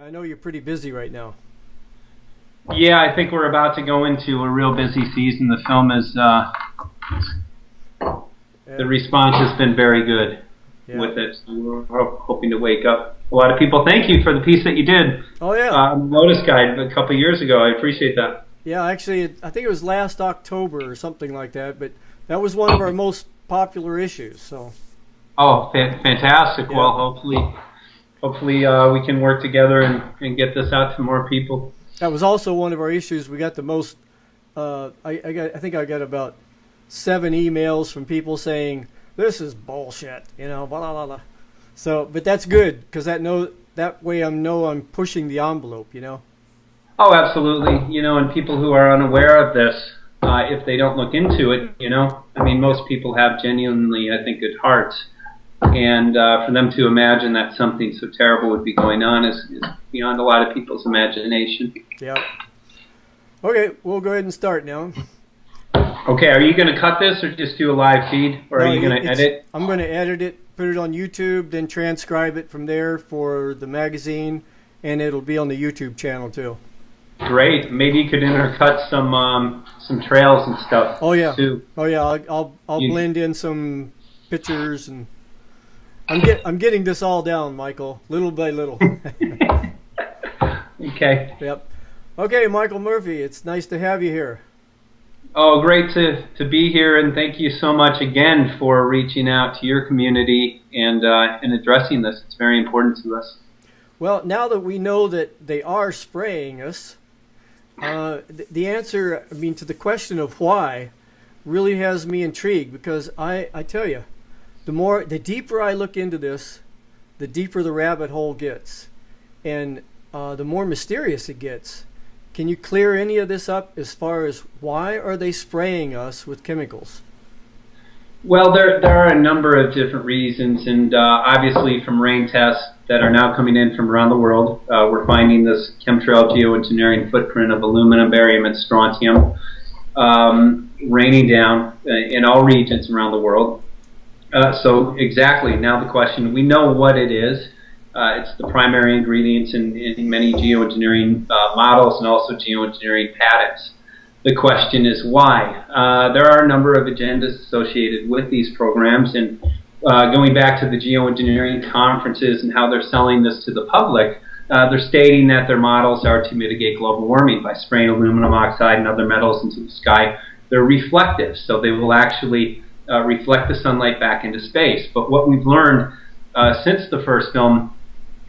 I know you're pretty busy right now. Yeah, I think we're about to go into a real busy season. The film is, the response has been very good with it. So we're hoping to wake up a lot of people. Thank you for the piece that you did. Oh, yeah. Lotus Guide a couple of years ago. I appreciate that. Yeah, actually, I think it was last October or something like that, but that was one of our most popular issues. So. Oh, fantastic. Yeah. Well, hopefully we can work together and get this out to more people. That was also one of our issues. We got the most. I think I got about 7 emails from people saying this is bullshit. Blah blah blah. So, but that's good because that way I know I'm pushing the envelope. Oh, absolutely. And people who are unaware of this, if they don't look into it, I mean, most people have genuinely, I think, good hearts. And for them to imagine that something so terrible would be going on is beyond a lot of people's imagination. Yeah. Okay, we'll go ahead and start now. Okay, are you going to cut this or just do a live feed? Or are you going to edit? I'm going to edit it, put it on YouTube, then transcribe it from there for the magazine, and it'll be on the YouTube channel too. Great. Maybe you could intercut some trails and stuff. Oh yeah. Too. Oh yeah. I'll blend in some pictures and I'm getting this all down, Michael, little by little. Okay. Yep. Okay, Michael Murphy, it's nice to have you here. Oh, great to be here, and thank you so much again for reaching out to your community and addressing this. It's very important to us. Well, now that we know that they are spraying us, the answer, to the question of why, really has me intrigued because I tell you, the deeper I look into this, the deeper the rabbit hole gets, and the more mysterious it gets. Can you clear any of this up as far as why are they spraying us with chemicals? Well, there are a number of different reasons, and obviously from rain tests that are now coming in from around the world, we're finding this chemtrail geoengineering footprint of aluminum, barium, and strontium raining down in all regions around the world. So exactly, now the question, we know what it is. It's the primary ingredients in many geoengineering models and also geoengineering patents. The question is why. There are a number of agendas associated with these programs, and going back to the geoengineering conferences and how they're selling this to the public, they're stating that their models are to mitigate global warming by spraying aluminum oxide and other metals into the sky. They're reflective, so they will actually reflect the sunlight back into space. But what we've learned since the first film,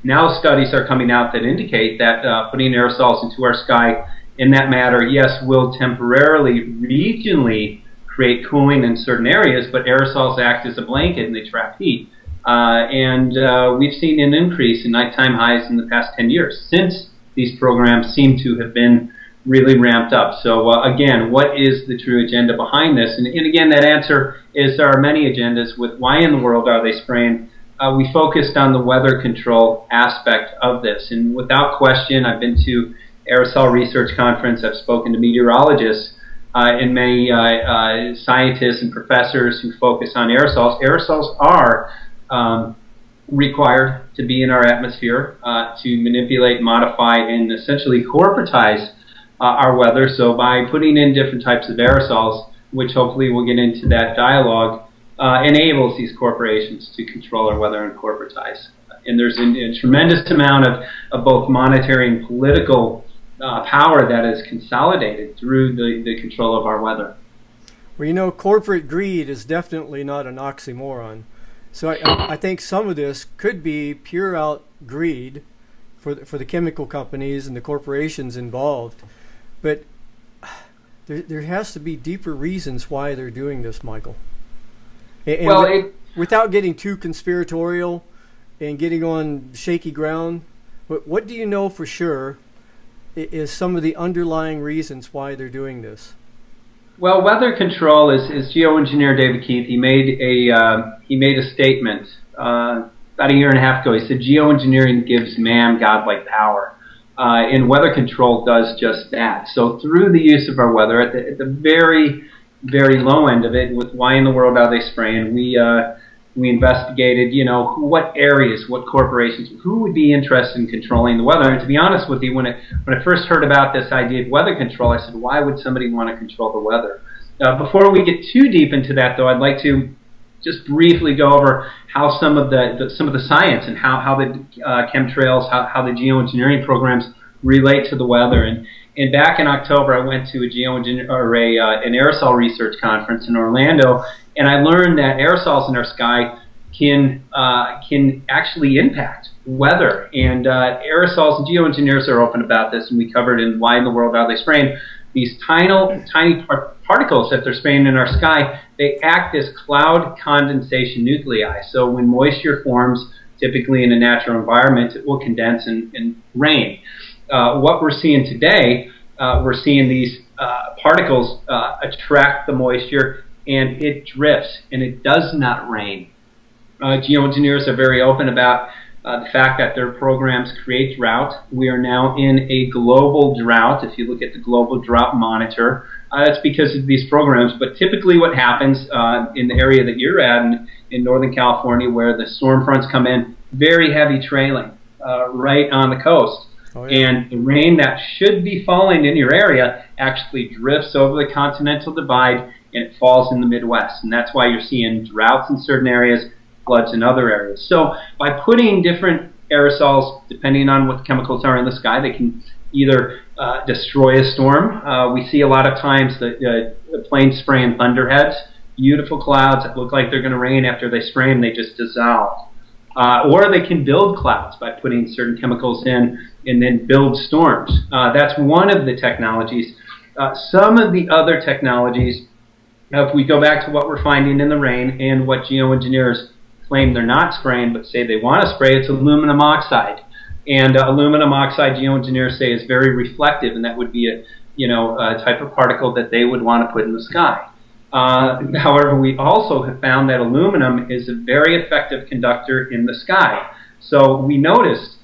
now studies are coming out that indicate that putting aerosols into our sky in that matter, yes, will temporarily, regionally create cooling in certain areas, but aerosols act as a blanket and they trap heat. We've seen an increase in nighttime highs in the past 10 years since these programs seem to have been really ramped up. So again, what is the true agenda behind this? And again, that answer is there are many agendas with why in the world are they spraying. We focused on the weather control aspect of this, and without question, I've been to aerosol research conference, I've spoken to meteorologists and many scientists and professors who focus on aerosols. Aerosols are required to be in our atmosphere to manipulate, modify, and essentially corporatize our weather. So by putting in different types of aerosols, which hopefully we'll get into that dialogue, enables these corporations to control our weather and corporatize. And there's a tremendous amount of both monetary and political power that is consolidated through the control of our weather. Well, corporate greed is definitely not an oxymoron. So I think some of this could be pure out greed for the chemical companies and the corporations involved. But there has to be deeper reasons why they're doing this, Michael. And without getting too conspiratorial and getting on shaky ground, what do you know for sure is some of the underlying reasons why they're doing this? Well, weather control is geoengineer David Keith. He made a statement about a year and a half ago. He said geoengineering gives man godlike power, and weather control does just that. So through the use of our weather at the very, very low end of it, with why in the world are they spraying, we We investigated, what areas, what corporations, who would be interested in controlling the weather. And to be honest with you, when I first heard about this idea of weather control, I said, why would somebody want to control the weather? Before we get too deep into that, though, I'd like to just briefly go over how some of the science and how the chemtrails, how the geoengineering programs relate to the weather. And back in October, I went to an aerosol research conference in Orlando, and I learned that aerosols in our sky can actually impact weather. And aerosols, and geoengineers are open about this, and we covered in Why in the World Are They Spraying? These tiny particles that they're spraying in our sky, they act as cloud condensation nuclei. So when moisture forms, typically in a natural environment, it will condense and rain. What we're seeing today, we're seeing these particles attract the moisture, and it drifts, and it does not rain. Geoengineers are very open about the fact that their programs create drought. We are now in a global drought. If you look at the Global Drought Monitor, that's because of these programs. But typically what happens in the area that you're at in Northern California, where the storm fronts come in, very heavy trailing right on the coast. Oh, yeah. And the rain that should be falling in your area actually drifts over the Continental Divide, and it falls in the Midwest. And that's why you're seeing droughts in certain areas, floods in other areas. So by putting different aerosols, depending on what the chemicals are in the sky, they can either destroy a storm. We see a lot of times the planes spraying thunderheads, beautiful clouds that look like they're going to rain. After they spray them, they just dissolve. Or they can build clouds by putting certain chemicals in and then build storms. That's one of the technologies. Some of the other technologies, if we go back to what we're finding in the rain and what geoengineers claim they're not spraying but say they want to spray, it's aluminum oxide. And aluminum oxide, geoengineers say, is very reflective, and that would be a type of particle that they would want to put in the sky. However, we also have found that aluminum is a very effective conductor in the sky. So we noticed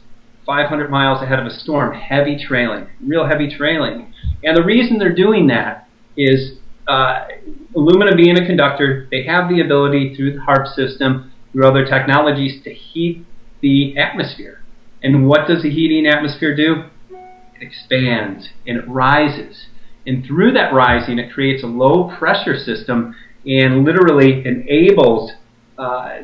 500 miles ahead of a storm, heavy trailing, real heavy trailing. And the reason they're doing that is aluminum being a conductor, they have the ability through the HARP system, through other technologies, to heat the atmosphere. And what does the heating atmosphere do? It expands and it rises. And through that rising, it creates a low pressure system and literally enables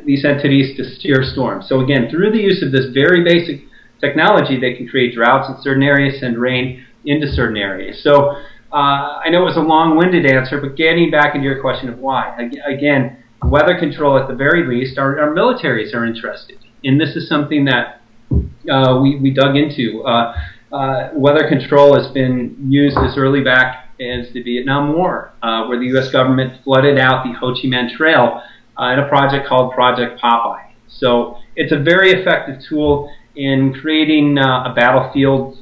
these entities to steer storms. So again, through the use of this very basic technology, they can create droughts in certain areas, send rain into certain areas. So I know it was a long-winded answer, but getting back into your question of why. Again, weather control at the very least, our militaries are interested. And this is something that we dug into. Weather control has been used as early back as the Vietnam War, where the U.S. government flooded out the Ho Chi Minh Trail in a project called Project Popeye. So it's a very effective tool in creating a battlefield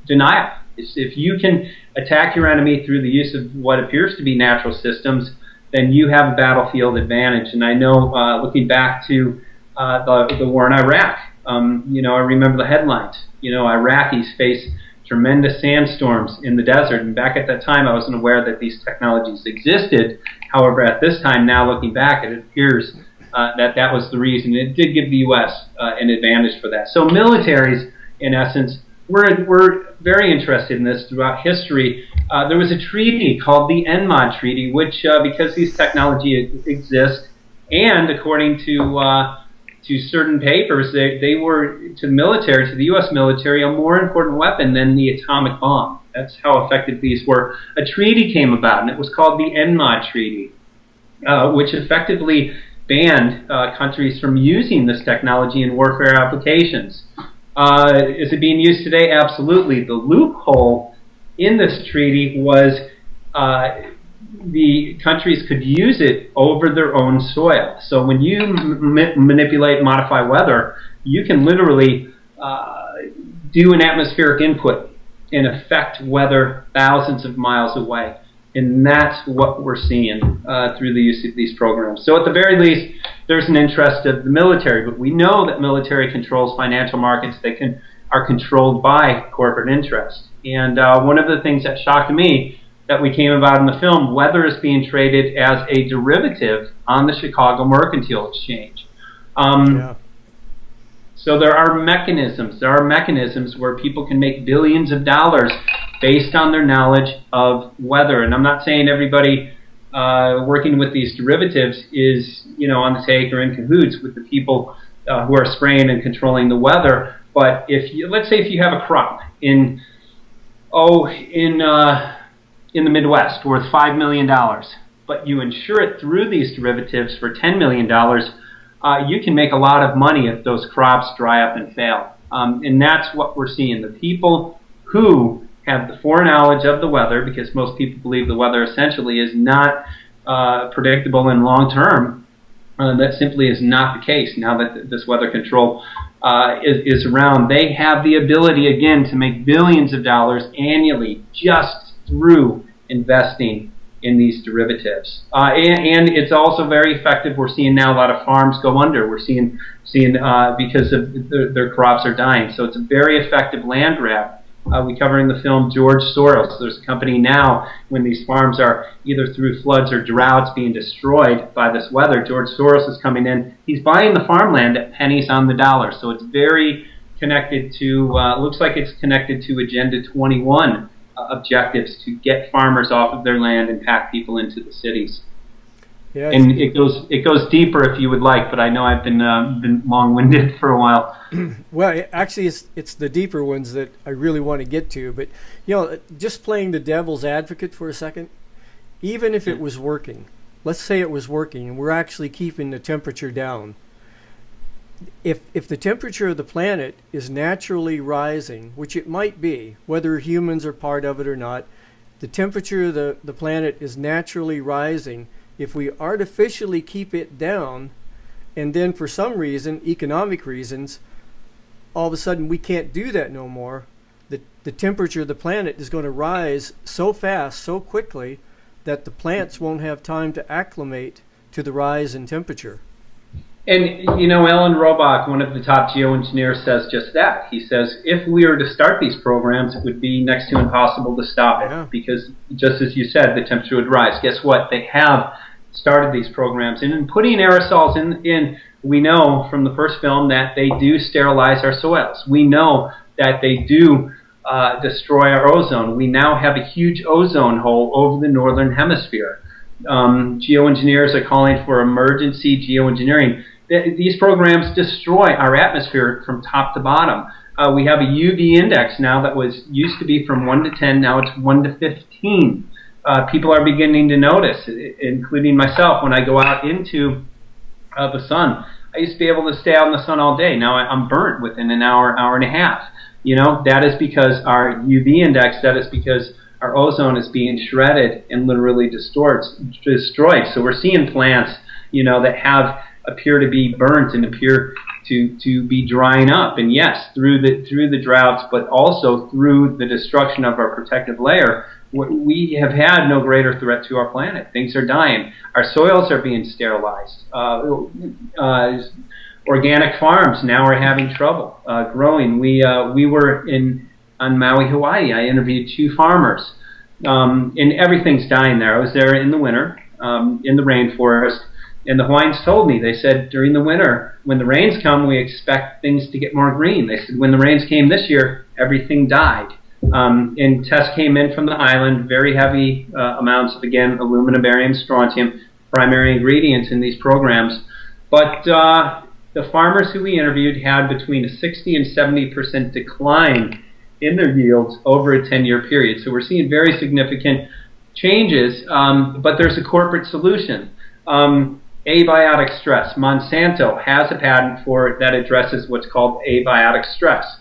denial. If you can attack your enemy through the use of what appears to be natural systems, then you have a battlefield advantage. And I know, looking back to the war in Iraq, I remember the headlines. Iraqis face tremendous sandstorms in the desert. And back at that time, I wasn't aware that these technologies existed. However, at this time, now looking back, it appears that was the reason. It did give the U.S. An advantage for that. So militaries, in essence, we're very interested in this throughout history. There was a treaty called the NMOD Treaty, which, because these technologies exist, and according to certain papers, they were, to the military, to the U.S. military, a more important weapon than the atomic bomb. That's how effective these were. A treaty came about, and it was called the NMOD Treaty, which effectively banned countries from using this technology in warfare applications. Is it being used today? Absolutely. The loophole in this treaty was the countries could use it over their own soil. So when you manipulate and modify weather, you can literally do an atmospheric input and affect weather thousands of miles away. And that's what we're seeing through the use of these programs. So at the very least, there's an interest of the military, but we know that military controls financial markets. Are controlled by corporate interest. And one of the things that shocked me, that we came about in the film, weather is being traded as a derivative on the Chicago Mercantile Exchange. So there are mechanisms. There are mechanisms where people can make billions of dollars based on their knowledge of weather. And I'm not saying everybody working with these derivatives is, on the take or in cahoots with the people who are spraying and controlling the weather. But let's say if you have a crop in the Midwest worth $5 million, but you insure it through these derivatives for $10 million, you can make a lot of money if those crops dry up and fail. And that's what we're seeing. The people who have the foreknowledge of the weather, because most people believe the weather essentially is not predictable in long term, that simply is not the case now that this weather control is around. They have the ability, again, to make billions of dollars annually just through investing in these derivatives. And it's also very effective. We're seeing now a lot of farms go under. We're seeing because of their crops are dying. So it's a very effective land grab. We cover in the film George Soros. There's a company now, when these farms are either through floods or droughts being destroyed by this weather, George Soros is coming in. He's buying the farmland at pennies on the dollar. So it's very connected to, looks like it's connected to Agenda 21 objectives to get farmers off of their land and pack people into the cities. Yeah, and it goes deeper if you would like, but I know I've been long-winded for a while. Well, actually, it's the deeper ones that I really want to get to. But just playing the devil's advocate for a second, even if it was working, let's say it was working, and we're actually keeping the temperature down. If the temperature of the planet is naturally rising, which it might be, whether humans are part of it or not, the temperature of the planet is naturally rising. If we artificially keep it down, and then for some reason, economic reasons, all of a sudden we can't do that no more, the temperature of the planet is going to rise so fast, so quickly, that the plants won't have time to acclimate to the rise in temperature. And, Alan Robach, one of the top geoengineers, says just that. He says, if we were to start these programs, it would be next to impossible to stop it. Because, just as you said, the temperature would rise. Guess what? They have started these programs. And in putting aerosols in, we know from the first film that they do sterilize our soils. We know that they do destroy our ozone. We now have a huge ozone hole over the northern hemisphere. Geoengineers are calling for emergency geoengineering. These programs destroy our atmosphere from top to bottom. We have a UV index now that used to be from 1 to 10, now it's 1 to 15. People are beginning to notice, including myself, when I go out into the sun. I used to be able to stay out in the sun all day. Now I'm burnt within an hour, hour and a half. That is because our UV index, that is because our ozone is being shredded and literally destroyed. So we're seeing plants, that appear to be burnt and appear to be drying up. And yes, through the droughts, but also through the destruction of our protective layer, we have had no greater threat to our planet. Things are dying. Our soils are being sterilized. Organic farms now are having trouble growing. We were on Maui, Hawaii. I interviewed 2 farmers, and everything's dying there. I was there in the winter, in the rainforest, and the Hawaiians told me, they said, during the winter, when the rains come, we expect things to get more green. They said, when the rains came this year, everything died. And tests came in from the island, very heavy amounts of, again, aluminum, barium, strontium, primary ingredients in these programs. But the farmers who we interviewed had between a 60 and 70% decline in their yields over a 10-year period. So we're seeing very significant changes, but there's a corporate solution. Abiotic stress. Monsanto has a patent for it that addresses what's called abiotic stress.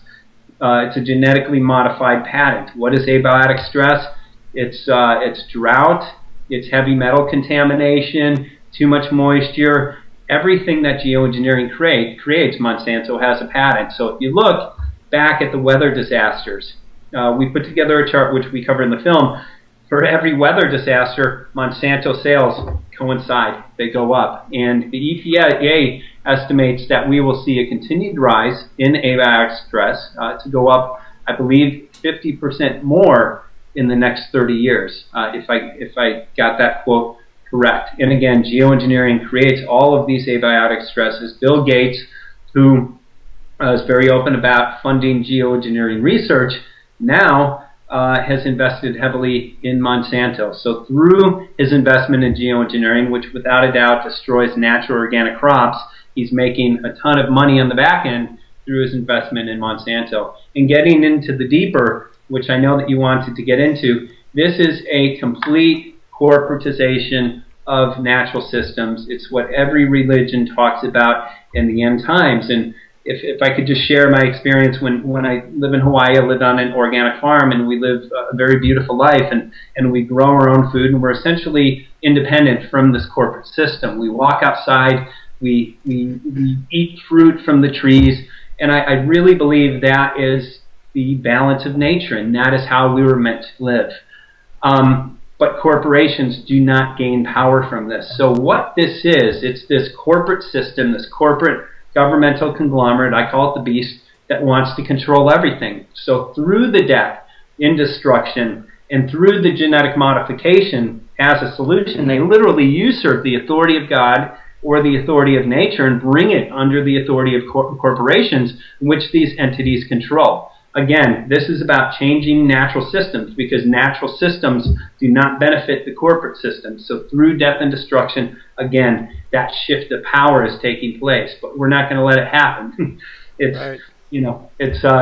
It's a genetically modified patent. What is abiotic stress? It's drought, it's heavy metal contamination, too much moisture. Everything that geoengineering creates, Monsanto has a patent. So if you look back at the weather disasters, we put together a chart which we cover in the film. For every weather disaster, Monsanto sales coincide. They go up. And the EPA estimates that we will see a continued rise in abiotic stress to go up, I believe, 50% more in the next 30 years, if I got that quote correct. And again, geoengineering creates all of these abiotic stresses. Bill Gates, who is very open about funding geoengineering research, now has invested heavily in Monsanto. So through his investment in geoengineering, which without a doubt destroys natural organic crops, he's making a ton of money on the back end through his investment in Monsanto. And getting into the deeper, which I know that you wanted to get into, this is a complete corporatization of natural systems. It's what every religion talks about in the end times. And if I could just share my experience when I live in Hawaii, I lived on an organic farm, and we live a very beautiful life, and we grow our own food, and we're essentially independent from this corporate system. We walk outside, we eat fruit from the trees, and I really believe that is the balance of nature, and that is how we were meant to live. But corporations do not gain power from this. So what this is, it's this corporate system, this corporate governmental conglomerate, I call it the beast, that wants to control everything. So through the death in destruction and through the genetic modification as a solution, they literally usurp the authority of God or the authority of nature and bring it under the authority of corporations, which these entities control. Again, this is about changing natural systems, because natural systems do not benefit the corporate system. So through death and destruction, again, that shift of power is taking place, but we're not going to let it happen. It's right.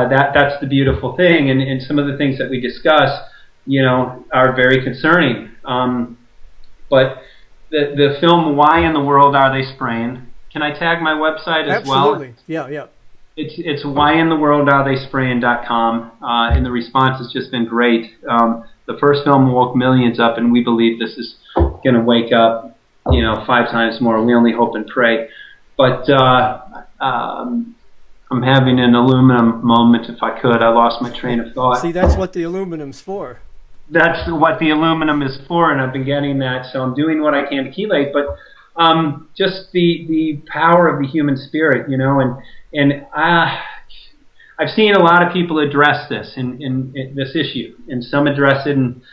That's the beautiful thing, and some of the things that we discuss, are very concerning. But the film "Why in the World Are They Spraying?" Can I tag my website as well? Absolutely. Yeah. It's whyintheworldaretheyspraying.com, and the response has just been great. The first film woke millions up, and we believe this is going to wake up, 5 times more. We only hope and pray. But I'm having an aluminum moment, if I could. I lost my train of thought. See, that's what the aluminum's for. That's what the aluminum is for, and I've been getting that, so I'm doing what I can to chelate. But just the power of the human spirit, and I've seen a lot of people address this in this issue, and some address it in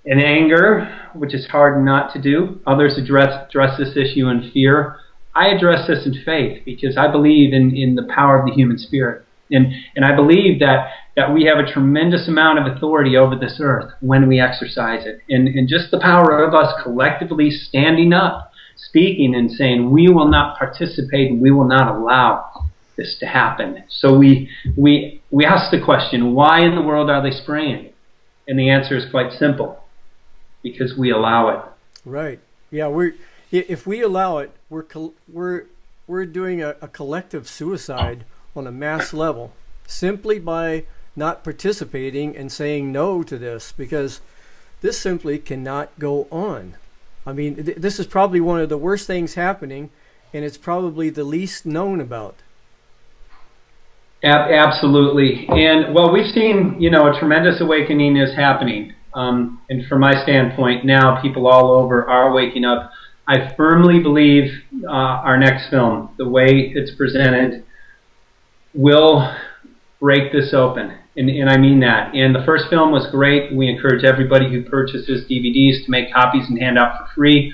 anger, which is hard not to do. Others address this issue in fear. I address this in faith, because I believe in the power of the human spirit, and I believe that we have a tremendous amount of authority over this earth when we exercise it, and just the power of us collectively standing up, speaking and saying, we will not participate and we will not allow this to happen. So we ask the question, why in the world are they spraying? And the answer is quite simple: because we allow it. Right. Yeah. If we allow it, we're doing a collective suicide on a mass level, simply by not participating and saying no to this, because this simply cannot go on. I mean, this is probably one of the worst things happening, and it's probably the least known about. Absolutely. And, well, we've seen, a tremendous awakening is happening. And from my standpoint, now people all over are waking up. I firmly believe our next film, the way it's presented, will break this open. And I mean that. And the first film was great. We encourage everybody who purchases DVDs to make copies and hand out for free.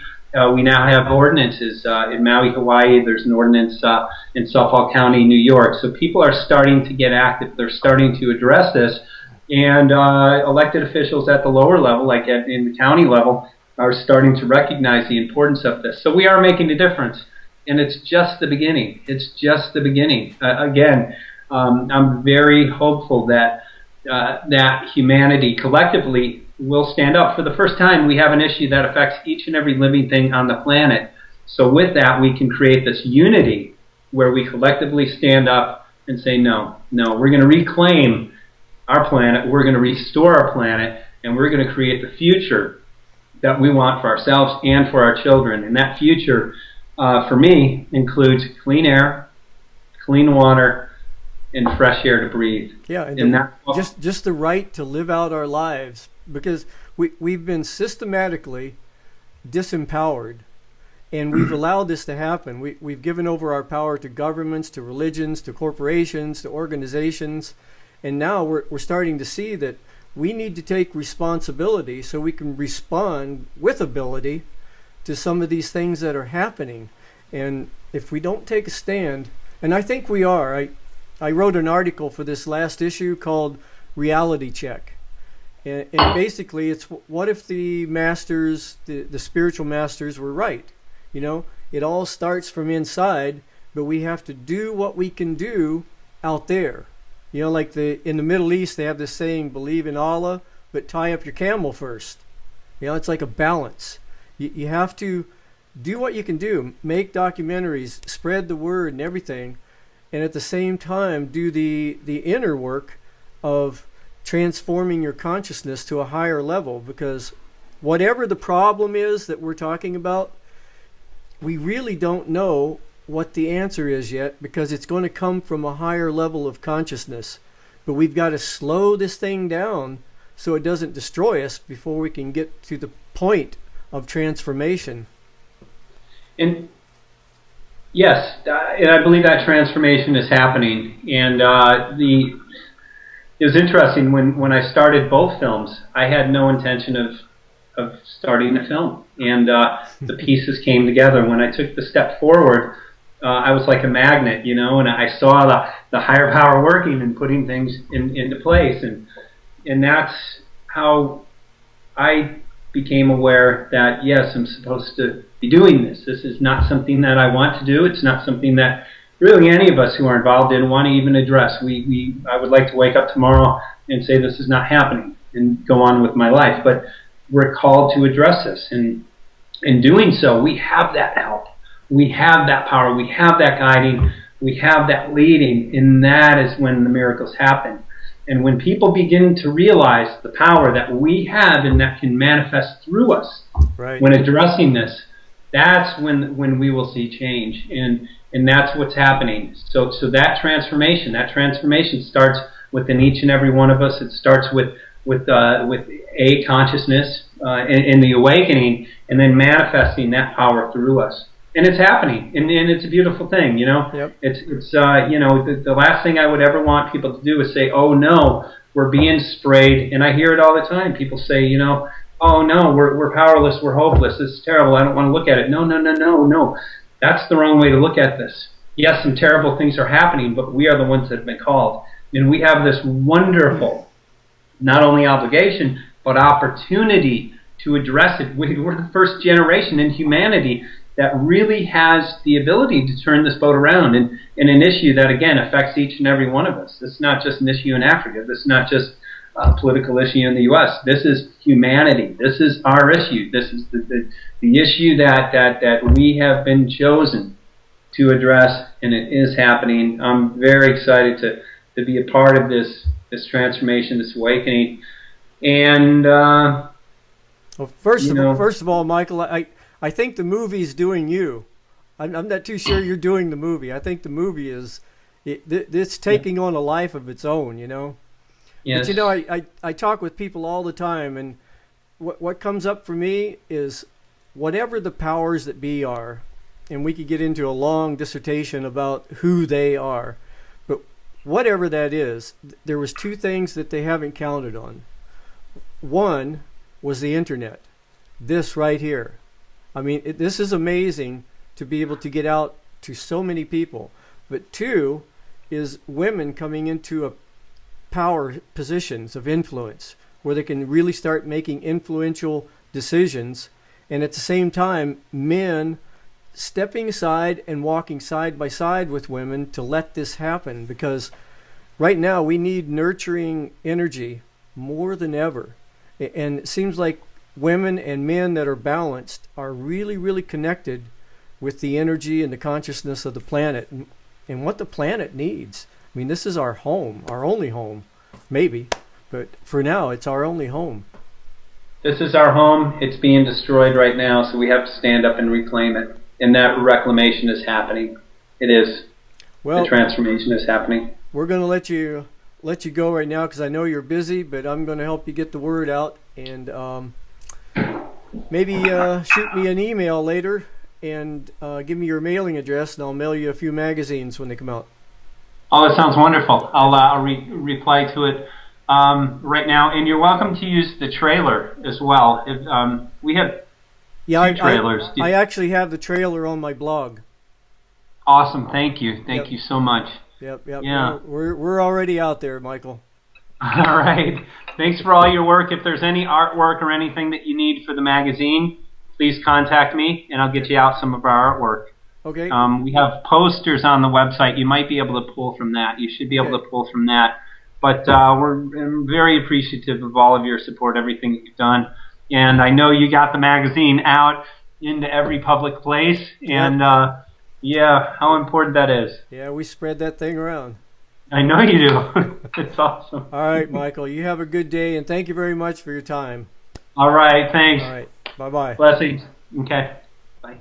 We now have ordinances in Maui, Hawaii. There's an ordinance in Suffolk County, New York. So people are starting to get active. They're starting to address this. And elected officials at the lower level, like in the county level, are starting to recognize the importance of this. So we are making a difference. And it's just the beginning. It's just the beginning. Again, I'm very hopeful that humanity collectively will stand up. For the first time, we have an issue that affects each and every living thing on the planet. So with that, we can create this unity where we collectively stand up and say, no, we're going to reclaim our planet, we're going to restore our planet, and we're going to create the future that we want for ourselves and for our children. And that future, for me, includes clean air, clean water, and fresh air to breathe. Yeah, and just the right to live out our lives, because we've been systematically disempowered, and we've allowed this to happen. We've given over our power to governments, to religions, to corporations, to organizations, and now we're starting to see that we need to take responsibility so we can respond with ability to some of these things that are happening. And if we don't take a stand, and I think we are, I wrote an article for this last issue called Reality Check. And basically it's, what if the masters, the spiritual masters were right? You know, it all starts from inside, but we have to do what we can do out there. You know, like in the Middle East, they have this saying, believe in Allah, but tie up your camel first. You know, it's like a balance. You have to do what you can do, make documentaries, spread the word and everything, and at the same time do the inner work of transforming your consciousness to a higher level, because whatever the problem is that we're talking about, we really don't know what the answer is yet, because it's going to come from a higher level of consciousness. But we've got to slow this thing down so it doesn't destroy us before we can get to the point of transformation. And yes, and I believe that transformation is happening. And it was interesting when I started both films. I had no intention of starting a film, and the pieces came together. When I took the step forward, I was like a magnet, you know, and I saw the higher power working and putting things into place, and that's how I became aware that yes, I'm supposed to be doing this. This is not something that I want to do. It's not something that really any of us who are involved in want to even address. I would like to wake up tomorrow and say this is not happening and go on with my life. But we're called to address this, and in doing so, we have that help. We have that power. We have that guiding. We have that leading, and that is when the miracles happen. And when people begin to realize the power that we have and that can manifest through us, right, when addressing this, that's when we will see change, and that's what's happening. So that transformation starts within each and every one of us. It starts with a consciousness in the awakening, and then manifesting that power through us. And it's happening, and it's a beautiful thing, you know. Yep. It's you know, the last thing I would ever want people to do is say, oh no, we're being sprayed. And I hear it all the time. People say, you know, oh no, we're powerless, we're hopeless, this is terrible, I don't want to look at it. No. That's the wrong way to look at this. Yes, some terrible things are happening, but we are the ones that have been called. And we have this wonderful, not only obligation, but opportunity to address it. We're the first generation in humanity that really has the ability to turn this boat around in an issue that, again, affects each and every one of us. This is not just an issue in Africa. This is not just a political issue in the U.S. This is humanity. This is our issue. This is the issue that we have been chosen to address, and it is happening. I'm very excited to be a part of this transformation, this awakening. And well, first of all, Michael, I think the movie's doing you. I'm not too sure you're doing the movie. I think the movie it's taking on a life of its own, you know. Yes. But you know, I talk with people all the time, and what comes up for me is whatever the powers that be are, and we could get into a long dissertation about who they are, but whatever that is, there was two things that they haven't counted on. One was the internet, this right here. I mean, this is amazing to be able to get out to so many people. But two is women coming into a power positions of influence where they can really start making influential decisions, and at the same time men stepping aside and walking side by side with women to let this happen, because right now we need nurturing energy more than ever. And it seems like women and men that are balanced are really, really connected with the energy and the consciousness of the planet and what the planet needs. I mean, this is our home, our only home, maybe, but for now, it's our only home. This is our home. It's being destroyed right now, so we have to stand up and reclaim it. And that reclamation is happening. It is. Well, the transformation is happening. We're going to let you go right now because I know you're busy, but I'm going to help you get the word out, and maybe shoot me an email later and give me your mailing address, and I'll mail you a few magazines when they come out. Oh, that sounds wonderful. I'll reply to it right now, and you're welcome to use the trailer as well. We have two trailers. I actually have the trailer on my blog. Awesome, thank you so much. Yep. Yeah. We're already out there, Michael. All right. Thanks for all your work. If there's any artwork or anything that you need for the magazine, please contact me, and I'll get you out some of our artwork. Okay. We have posters on the website. You might be able to pull from that. You should be able to pull from that. But I'm very appreciative of all of your support, everything that you've done. And I know you got the magazine out into every public place. And, how important that is. Yeah, we spread that thing around. I know you do. It's awesome. All right, Michael, you have a good day, and thank you very much for your time. All right, thanks. All right, bye-bye. Blessings. Okay, bye.